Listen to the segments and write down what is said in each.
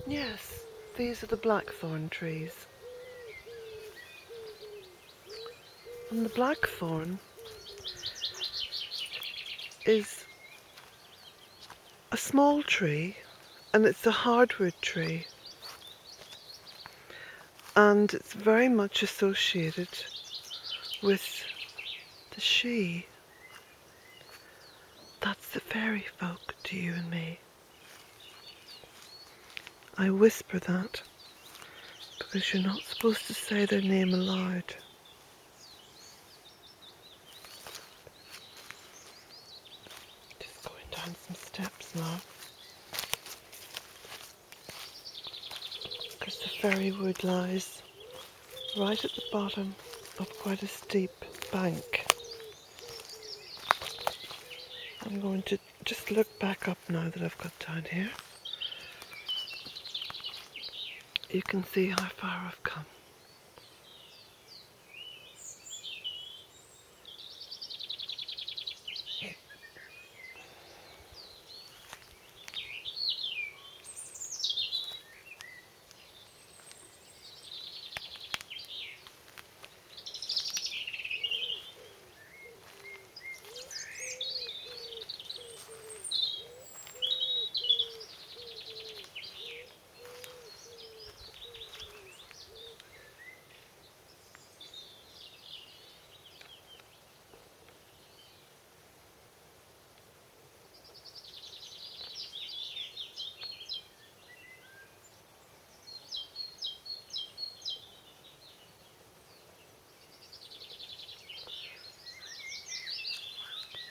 Yes, these are the blackthorn trees. And the blackthorn is a small tree, and it's a hardwood tree, and it's very much associated with the shee. That's the fairy folk to you and me. I whisper that because you're not supposed to say their name aloud. Just going down some steps now, because the fairy wood lies right at the bottom of quite a steep bank. I'm going to just look back up now that I've got down here. You can see how far I've come.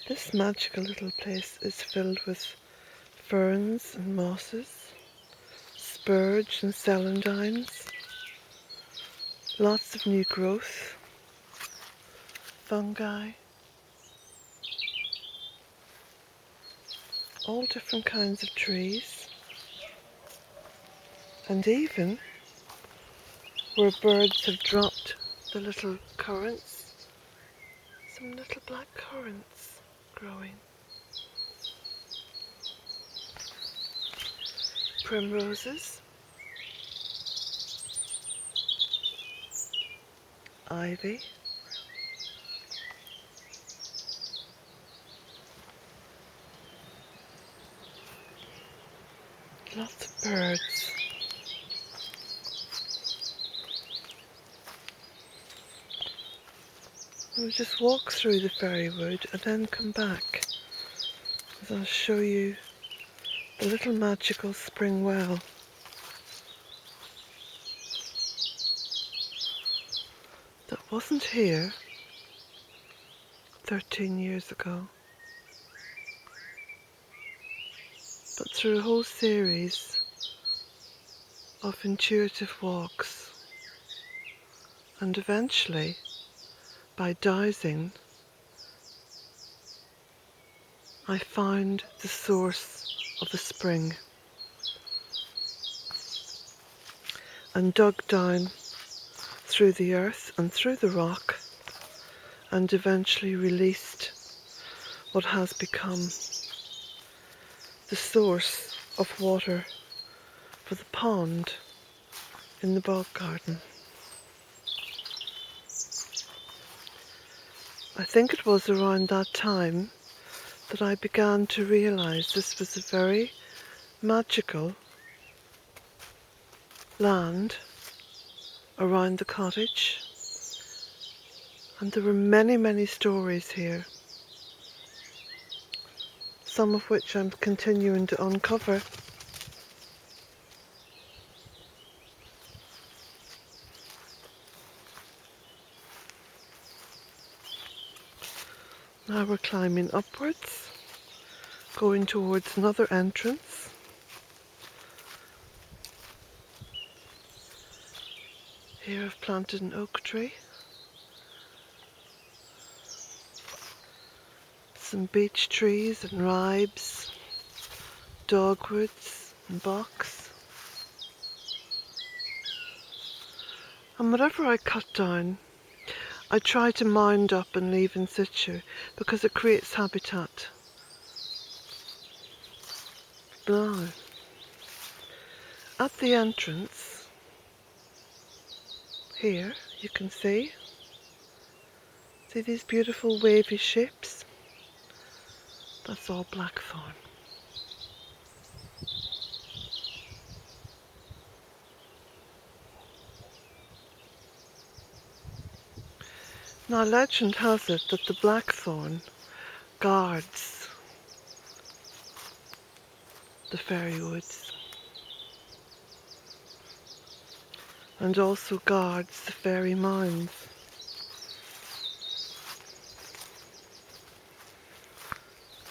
This magical little place is filled with ferns and mosses, spurge and celandines, lots of new growth, fungi, all different kinds of trees, and even where birds have dropped the little currants, some little black currants growing. Primroses, ivy, lots of birds. We'll just walk through the fairy wood and then come back, as I'll show you the little magical spring well that wasn't here 13 years ago, but through a whole series of intuitive walks, and eventually, by dowsing, I found the source of the spring and dug down through the earth and through the rock, and eventually released what has become the source of water for the pond in the bog garden. I think it was around that time that I began to realise this was a very magical land around the cottage, and there were many, many stories here, some of which I'm continuing to uncover. Now we're climbing upwards, going towards another entrance. Here I've planted an oak tree, some beech trees and ribes, dogwoods and box. And whatever I cut down, I try to mound up and leave in situ, because it creates habitat. Now, at the entrance here, you can see these beautiful wavy shapes? That's all blackthorn. Now legend has it that the blackthorn guards the fairy woods and also guards the fairy mounds.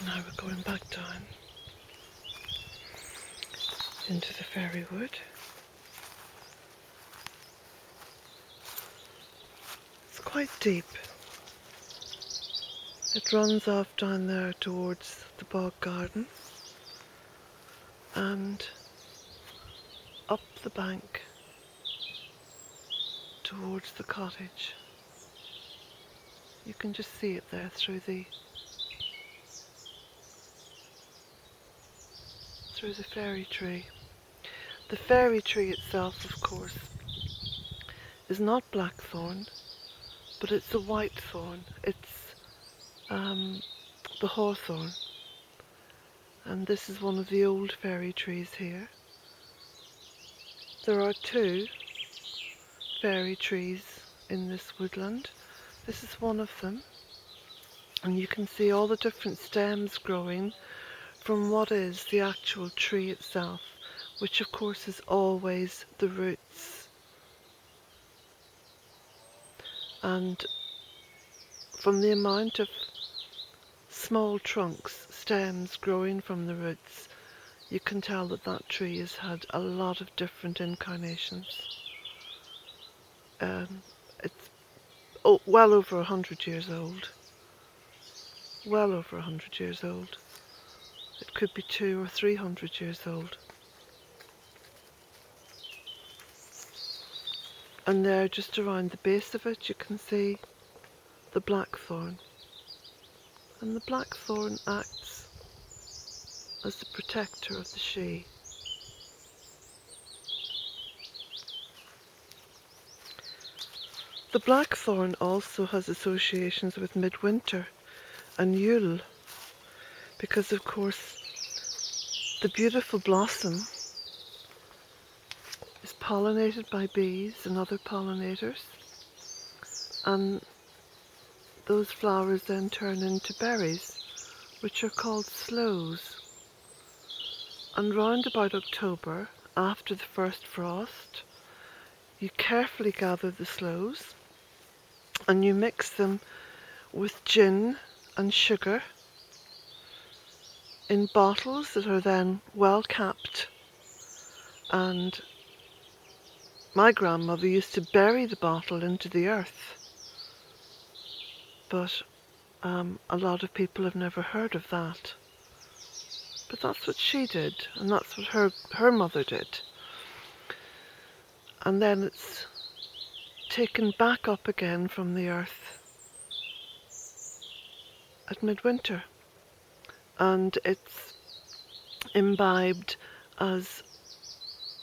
Now we're going back down into the fairy wood. It's quite deep. It runs off down there towards the bog garden and up the bank towards the cottage. You can just see it there through the fairy tree. The fairy tree itself, of course, is not blackthorn, but it's a white thorn. It's the hawthorn, and this is one of the old fairy trees here. There are two fairy trees in this woodland. This is one of them, and you can see all the different stems growing from what is the actual tree itself, which of course is always the roots. And from the amount of small trunks, stems growing from the roots, you can tell that that tree has had a lot of different incarnations. It's well over 100 years old. Well over 100 years old. It could be 200 or 300 years old. And there, just around the base of it, you can see the blackthorn. And the blackthorn acts as the protector of the shee. The blackthorn also has associations with midwinter and Yule, because of course the beautiful blossom is pollinated by bees and other pollinators, and those flowers then turn into berries, which are called sloes. And round about October, after the first frost, you carefully gather the sloes and you mix them with gin and sugar in bottles that are then well capped. And my grandmother used to bury the bottle into the earth, but a lot of people have never heard of that. But that's what she did, and that's what her mother did. And then it's taken back up again from the earth at midwinter, and it's imbibed as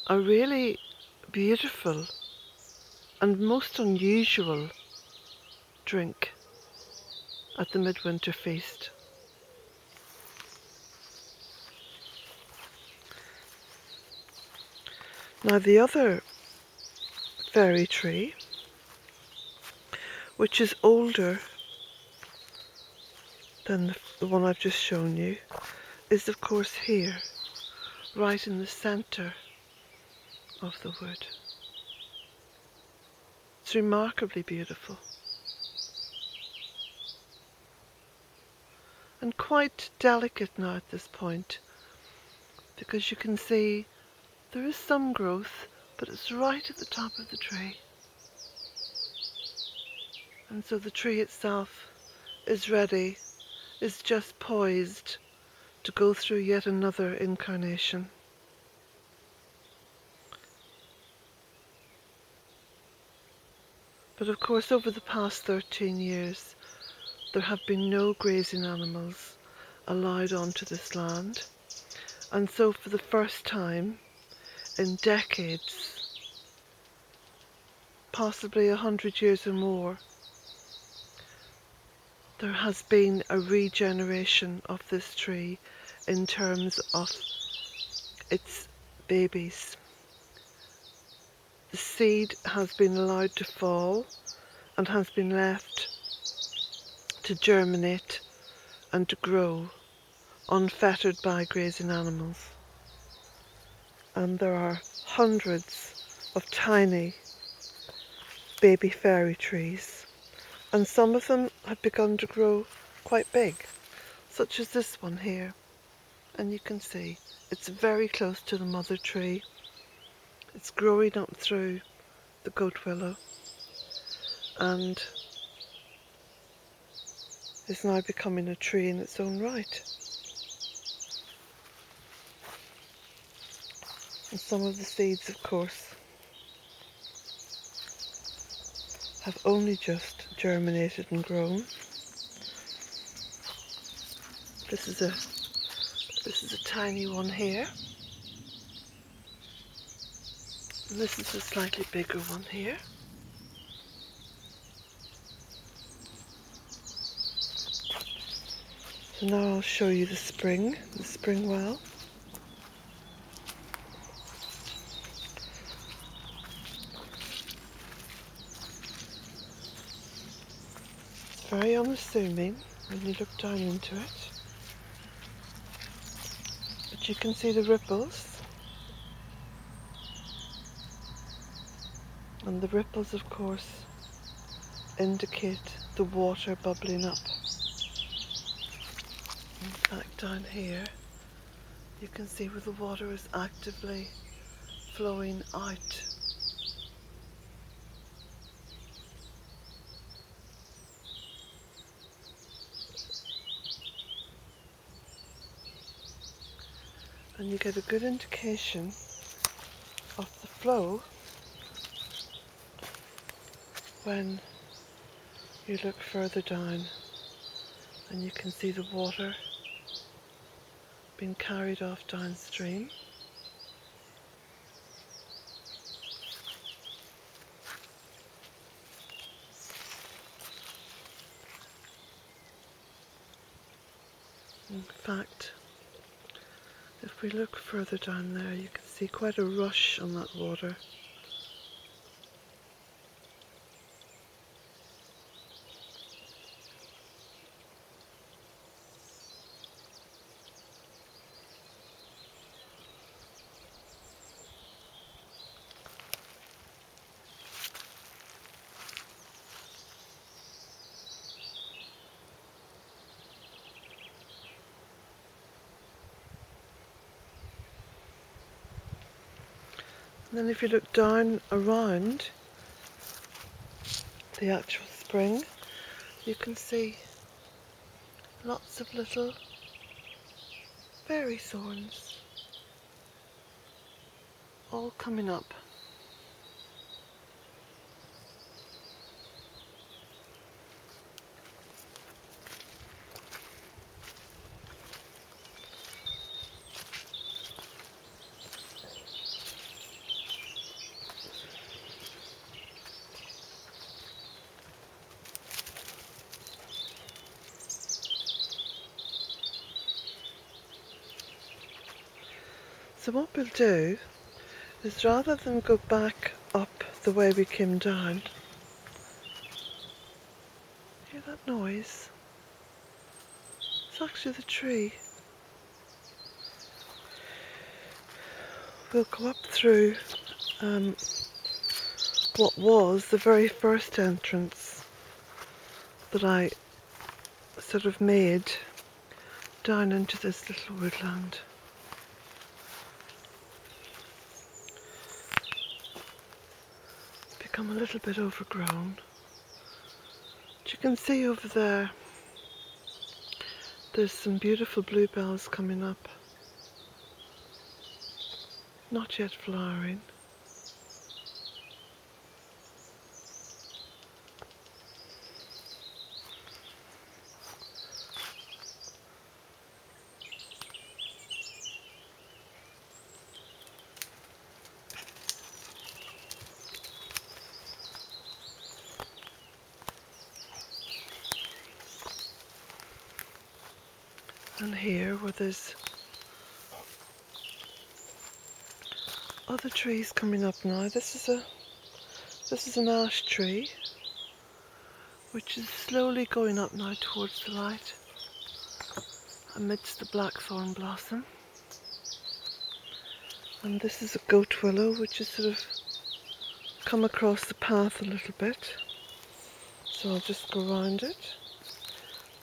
a really beautiful and most unusual drink at the midwinter feast. Now the other fairy tree, which is older than the one I've just shown you, is of course here, right in the centre of the wood. It's remarkably beautiful and quite delicate now at this point, because you can see there is some growth, but it's right at the top of the tree. And so the tree itself is ready, is just poised to go through yet another incarnation. But of course, over the past 13 years, there have been no grazing animals allowed onto this land. And so for the first time, in decades, possibly 100 years or more, there has been a regeneration of this tree in terms of its babies. The seed has been allowed to fall and has been left to germinate and to grow unfettered by grazing animals. And there are hundreds of tiny baby fairy trees, and some of them have begun to grow quite big, such as this one here. And you can see it's very close to the mother tree. It's growing up through the goat willow and is now becoming a tree in its own right. And some of the seeds, of course, have only just germinated and grown. This is a tiny one here. And this is a slightly bigger one here. So now I'll show you the spring well. It's very unassuming when you look down into it. But you can see the ripples. And the ripples, of course, indicate the water bubbling up. In fact, down here, you can see where the water is actively flowing out. And you get a good indication of the flow when you look further down and you can see the water being carried off downstream. In fact, if we look further down there, you can see quite a rush on that water. And then if you look down around the actual spring, you can see lots of little berry thorns all coming up. So what we'll do is, rather than go back up the way we came down, hear that noise? It's actually the tree. We'll go up through what was the very first entrance that I sort of made down into this little woodland. It's become a little bit overgrown. But you can see over there, there's some beautiful bluebells coming up. Not yet flowering. And here where there's other trees coming up now. This is an ash tree which is slowly going up now towards the light amidst the blackthorn blossom. And this is a goat willow which is sort of come across the path a little bit. So I'll just go around it.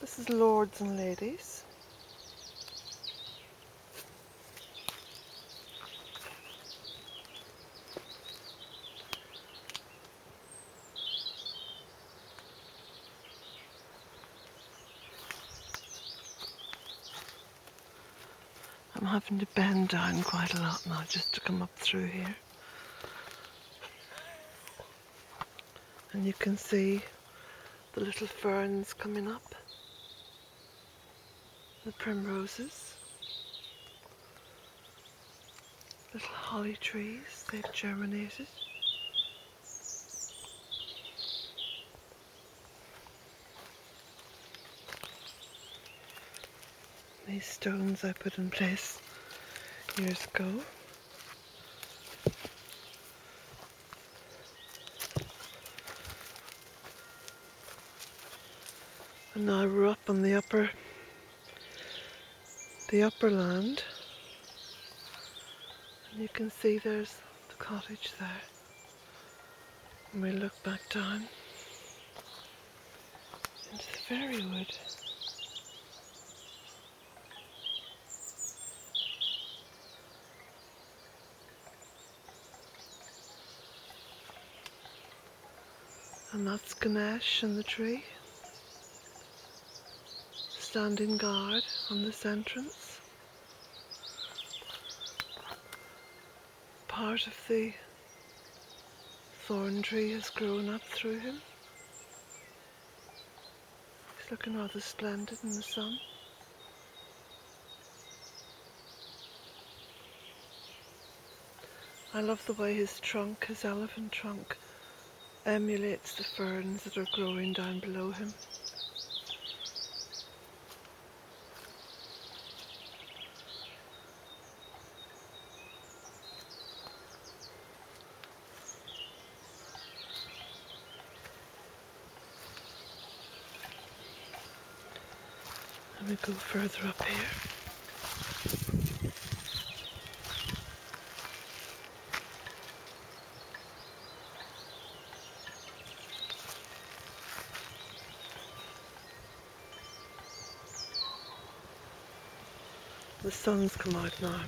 This is lords and ladies. I'm having to bend down quite a lot now just to come up through here. And you can see the little ferns coming up, the primroses, little holly trees, they've germinated. These stones I put in place years ago. And now we're up on the upper land. And you can see there's the cottage there. And we look back down into the fairy wood. And that's Ganesh in the tree, standing guard on this entrance. Part of the thorn tree has grown up through him. He's looking rather splendid in the sun. I love the way his trunk, his elephant trunk, emulates the ferns that are growing down below him. Let me go further up here. The sun's come out now.